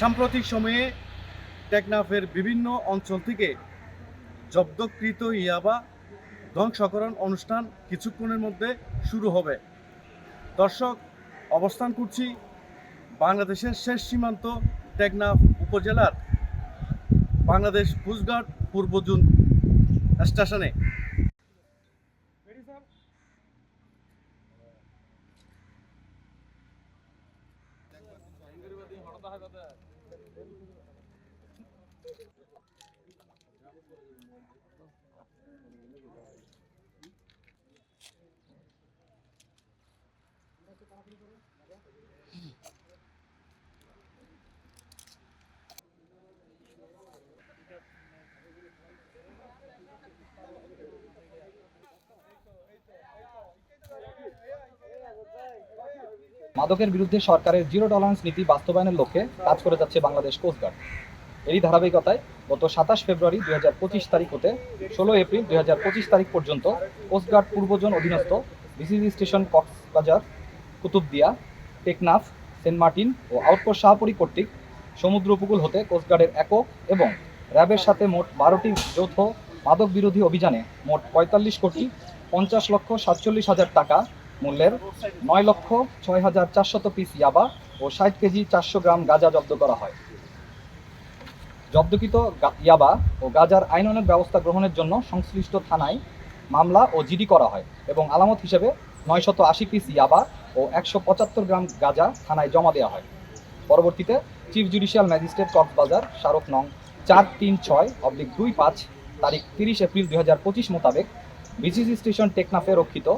সাম্প্রতিক সময়ে টেকনাফের বিভিন্ন অঞ্চল থেকে জব্দকৃত ইয়াবা ধ্বংসকরণ অনুষ্ঠান কিছুক্ষণের মধ্যে শুরু হবে। দর্শক, অবস্থান করছি বাংলাদেশের শেষ সীমান্ত টেকনাফ উপজেলার বাংলাদেশ কোস্টগার্ড পূর্ব জোন স্টেশনে। মাদকের বিরুদ্ধে সরকারের জিরো টলারেন্স নীতি বাস্তবায়নের লক্ষ্যে কাজ করে যাচ্ছে বাংলাদেশ কোস্টগার্ড। এরই ধারাবাহিকতায় গত 27 ফেব্রুয়ারি 2025 তারিখ হতে 16 এপ্রিল 2025 তারিখ পর্যন্ত কোস্টগার্ড পূর্ব জোন অধীনস্থ বিসিবি স্টেশন, কক্সবাজার, কুতুবদিয়া, টেকনাফ, সেন্ট মার্টিন ও আউটপোস্ট শাহপরী কর্তৃক সমুদ্র উপকূল হতে কোস্টগার্ডের একক এবং র্যাবের সাথে মোট 12টি যৌথ মাদক বিরোধী অভিযানে মোট 45,50,47,000 টাকা মূল্যের 9,06,400 পিস ইয়াবা ও 60 কেজি 400 গ্রাম গাঁজা জব্দ করা হয়। জব্দকৃত ইয়াবা ও গাঁজার আইনানুগ ব্যবস্থা গ্রহণের জন্য সংশ্লিষ্ট থানায় মামলা ও জিডি করা হয় এবং আলামত হিসেবে 980 পিস ইয়াবা ও 175 গ্রাম গাঁজা থানায় জমা দেওয়া হয়। পরবর্তীতে চিফ জুডিশিয়াল ম্যাজিস্ট্রেট কক্সবাজার স্মারক নং 436/25 তারিখ 30 এপ্রিল 2025 মোতাবেক বিসিসি স্টেশন টেকনাফে রক্ষিত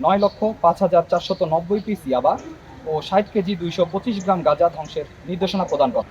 9,05,490 পিস ইয়াবা ও 60 কেজি 225 গ্রাম গাঁজা ধ্বংসের নির্দেশনা প্রদান করে।